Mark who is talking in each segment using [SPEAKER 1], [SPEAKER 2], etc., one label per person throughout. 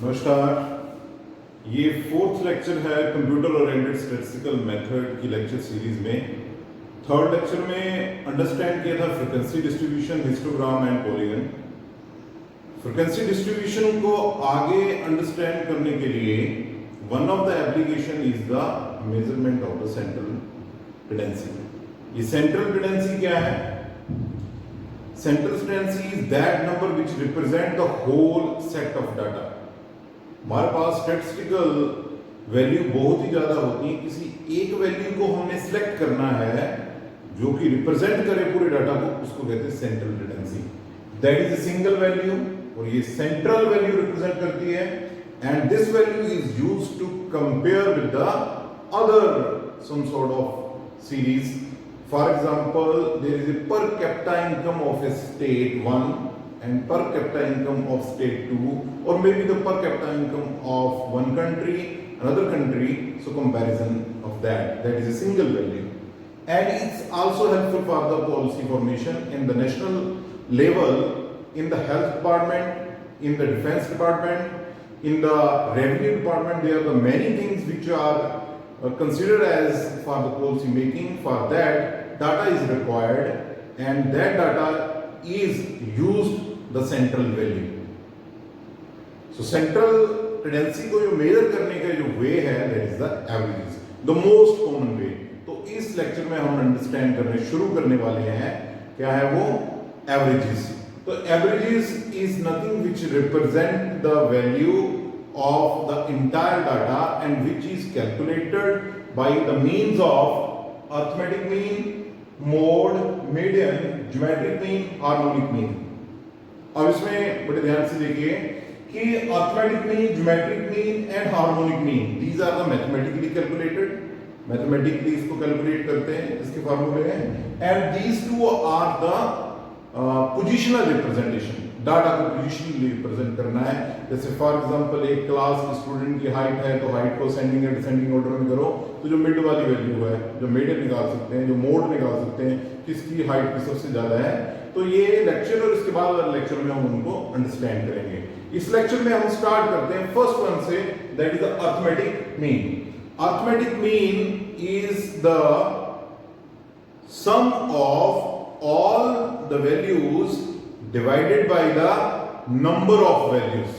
[SPEAKER 1] नमस्कार। ये fourth lecture है कंप्यूटर ओरिएंटेड स्टैटिस्टिकल मेथड की लेक्चर सीरीज में। थर्ड लेक्चर में अंडरस्टैंड किया था frequency distribution, histogram and polygon. Frequency distribution को आगे अंडरस्टैंड करने के लिए one of the application is the measurement of the central tendency. ये सेंट्रल टेंडेंसी क्या है? Central tendency is that number which represent the whole set of data. हमारे पास स्टैटिस्टिकल वैल्यू बहुत ही ज्यादा होती है, किसी एक वैल्यू को हमने सिलेक्ट करना है जो कि रिप्रेजेंट करे पूरे डाटा को, उसको कहते हैं central tendency. That is a single value और ये सेंट्रल वैल्यू रिप्रेजेंट करती है and this value is used to compare with the other some sort of series. For example, there is a per capita income of a state 1 and per capita income of state 2, or maybe the per capita income of one country, another country, so comparison of that is a single value. And it's also helpful for the policy formation in the national level, in the health department, in the defense department, in the revenue department. There are the many things which are considered as for the policy making. For that, data is required and that data is used the central value. So central tendency को जो major करने का जो वे है, that is the averages, the most common way. तो इस lecture में हम अंडरस्टैंड करने शुरू करने वाले हैं क्या है वो averages. तो averages is nothing which represent the value of the entire data and which is calculated by the means of arithmetic mean, mode, median, geometric mean, harmonic mean. अब इसमें बड़े ध्यान से देखिए कि arithmetic mean, geometric mean and harmonic mean, these are the mathematically calculated. Mathematically इसको calculate करते हैं, इसके फार्मूले हैं। And these two are the positional representation. Data को पोजिशनली रिप्रेजेंट करना है। जैसे फॉर एग्जांपल एक क्लास के स्टूडेंट की हाइट है तो हाइट को असेंडिंग या डिसेंडिंग ऑर्डर में करो, तो जो मिड वाली वैल्यू है, जो मीडियन निकाल सकते हैं, जो मोड निकाल सकते हैं, किसकी हाइट की सबसे ज्यादा है। तो ये लेक्चर और इसके बाद वाले लेक्चर में हम उनको अंडरस्टैंड करेंगे। इस लेक्चर में हम स्टार्ट करते हैं फर्स्ट वन से, that is the arithmetic mean. Arithmetic mean is the sum of all the values divided by the number of values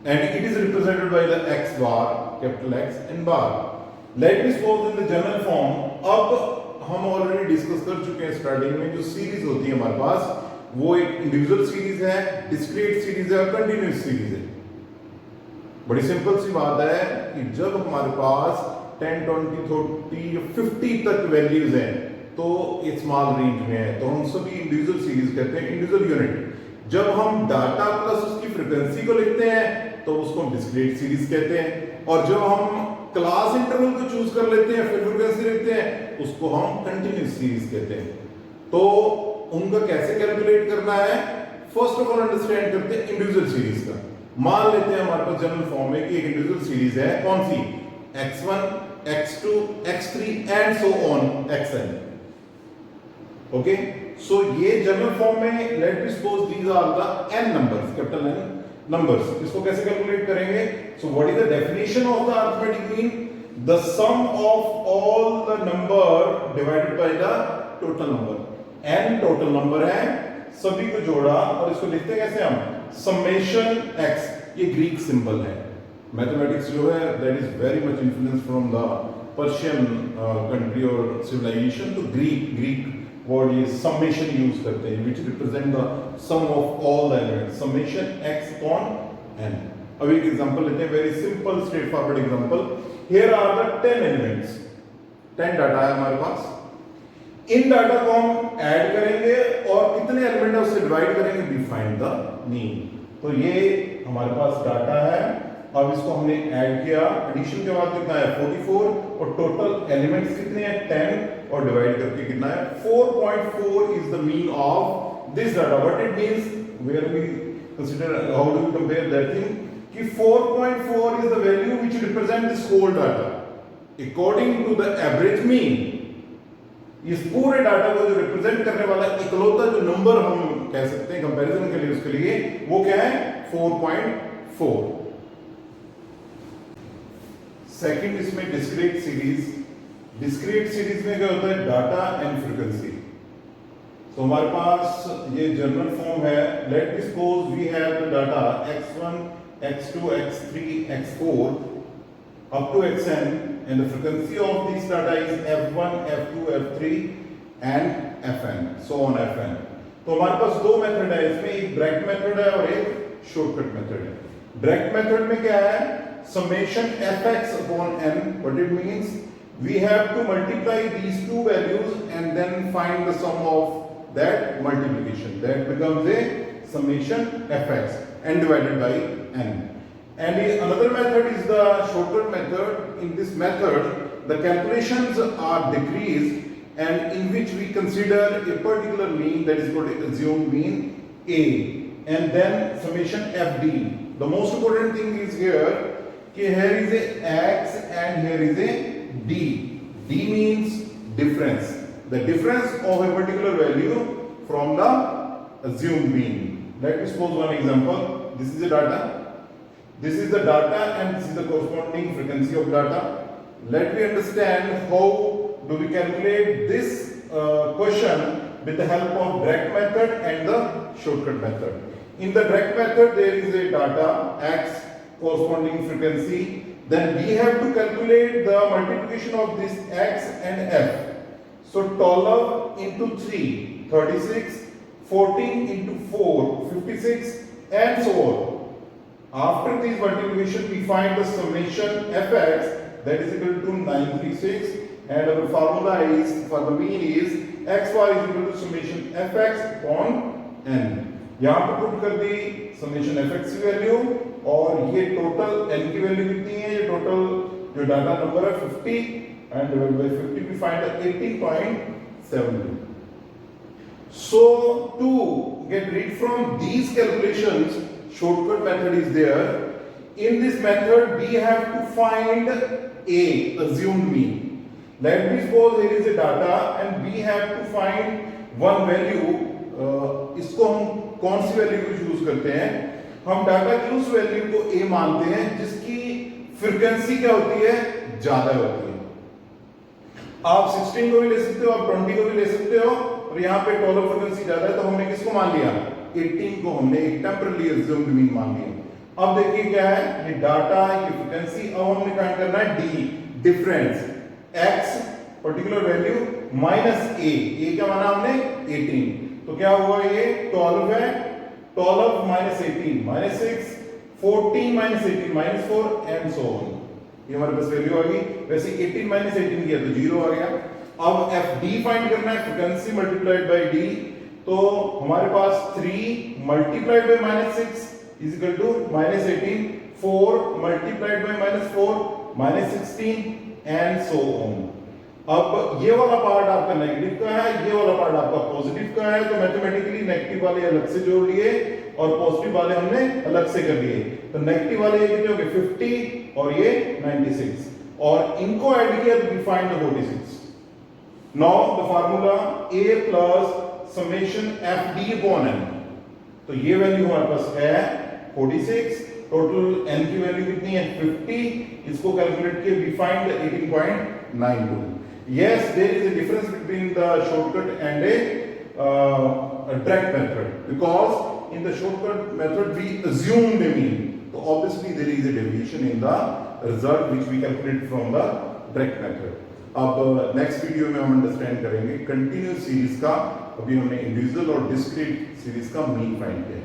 [SPEAKER 1] and it is represented by the x bar, capital X and bar. Let me suppose in the general form. अब हम already discuss कर चुके हैं starting में, जो series होती है हमारे पास वो एक इंडिविजुअल सीरीज है, डिस्क्रीट सीरीज है और कंटिन्यूअस सीरीज है। बड़ी सिंपल सी बात है कि जब हमारे पास 10, 20, 30, 50 तक वैल्यूज हैं तो ये स्मॉल रेंज में है, तो हम सभी इंडिविजुअल सीरीज कहते हैं, इंडिविजुअल यूनिट। जब हम डाटा प्लस उसकी फ्रीक्वेंसी को लिखते हैं तो उसको हम डिस्क्रीट सीरीज कहते हैं, और जब हम क्लास इंटरवल को चूज कर लेते हैं फिर फ्रीक्वेंसी लिखते हैं उसको हम कंटिन्यूअस सीरीज कहते हैं। तो उनका कैसे कैलकुलेट करना है, फर्स्ट ऑफ ऑल अंडरस्टैंड करते हैं इंडिविजुअल सीरीज का। मान लेते हैं हमारे पास जनरल फॉर्म में कि एक इंडिविजुअल सीरीज है, कौन सी, x1, x2, x3 and so on xn। Okay, so ये जनरल फॉर्म में let me suppose these are the n numbers, capital N numbers. इसको कैसे कैलकुलेट करेंगे? So what is the definition of the arithmetic mean? The sum of all the number divided by the total number. n total number है, सभी को जोड़ा और इसको लिखते कैसे हम, समेशन x। ये ग्रीक सिंबल है। मैथमेटिक्स जो है that is very much influence from the Persian country और सिविलाइजेशन। तो ग्रीक वर्ड ये समेशन यूज करते हैं, which represent the sum of all the elements, summation x upon n। अब एक एग्जांपल लेते हैं, very simple straightforward example. Here are the 10 elements, 10 data है हमारे पास। इन डाटा को हम ऐड करेंगे और कितने एलिमेंट है उससे डिवाइड करेंगे, वी फाइंड द मीन। तो ये हमारे पास डाटा है, अब इसको हमने ऐड किया, एडिशन के बाद कितना है 44 और टोटल एलिमेंट्स कितने हैं 10 और डिवाइड करके कितना है 4.4 is the mean of this data. What it means, where we consider, how do we compare that thing, कि 4.4 is the value which represent this whole data according to the average mean. इस पूरे data को जो represent करने वाला इकलौता जो number हम कह सकते हैं कंपैरिजन के लिए, उसके लिए वो क्या है 4.4 4. सेकंड इसमें डिस्क्रीट सीरीज में क्या होता है, डाटा एंड फ्रीक्वेंसी। तो हमारे पास ये जनरल फॉर्म है, let suppose we have the data x1 x2 x3 x4 up to xn and the frequency of this data is f1 f2 f3 and fn so on fn। तो हमारे पास दो method है इसमें, एक direct method है और एक shortcut method है। डायरेक्ट मेथड में क्या है, summation fx upon n, what it means, we have to multiply these two values and then find the sum of that multiplication, that becomes a summation fx n divided by n। And another method is the shortcut method. In this method the calculations are decreased and in which we consider a particular mean, that is called assumed mean a, and then summation fd। The most important thing is here कि here is a x and here is a d. D means difference, the difference of a particular value from the assumed mean। Let me suppose one example, this is the data and this is the corresponding frequency of data। Let me understand how do we calculate this question with the help of direct method and the shortcut method। In the direct method there is a data x, corresponding frequency, then we have to calculate the multiplication of this x and f। So 12 into 3 36, 14 into 4 56 and so on। After this multiplication we find the summation fx, that is equal to 936, and our formula is for the mean is xy is equal to summation fx upon n। यहाँ पे put कर दी summation fx की value और ये total n की value कितनी है, ये टोटल जो डाटा नंबर है 50 and divided by 50 we find 18.72। So to get rid from these calculations, shortcut method is there। In this method we have to find a assumed mean। Let me suppose here is a data and we have to find one value। इसको हम कौन सी value को use करते हैं, हम data की उस value को a मानते हैं जिसकी फ्रीक्वेंसी क्या होती है, ज्यादा होती है। आप 16 को भी ले सकते हो, आप 20 को भी ले सकते हो, और यहाँ पे टोटल फ्रीक्वेंसी ज्यादा है तो हमने किसको मान लिया, 18 को हमने एक टेम्पररी अज्यूम्ड मीन मान लिया। अब देखिए क्या है, ये डाटा, ये फ्रीक्वेंसी, अब हमने काउंट करना है d, difference x particular value minus a क्या माना हमने 18, तो क्या हुआ, ये 12 है, 12 minus 18 minus 6, 14 minus 18 minus 4 and so on। ये हमारे पास वैल्यू आ गई। वैसे 18 minus 18 किया तो 0 आ गया। अब fd फाइंड करना है, फ्रीक्वेंसी मल्टीप्लाइड बाय d, तो हमारे पास 3 multiplied by -6 is equal to -18, 4 multiplied by -4 -16 and so on. अब ये वाला पार्ट आपका नेगेटिव का है, ये वाला पार्ट आपका पॉजिटिव का है, तो मैथमेटिकली नेगेटिव वाले अलग से जोड़ लिए और पॉजिटिव वाले हमने अलग से कर लिए। तो नेगेटिव वाले ये कितने हो गए, 50 और ये 96, और इनको ऐड किया तो we find the 46। Now the formula a plus summation fd upon n, तो ये वैल्यू हमारे पास है 46, टोटल n की वैल्यू कितनी है 50, इसको कैलकुलेट किया we find 18.92। Yes, there is a difference between the shortcut and a direct method, because in the shortcut method we assume the mean, so obviously there is a deviation in the result which we calculate from the direct method। अब next video में हम understand करेंगे continuous series का, अभी हमने individual और discrete series का mean find किया है।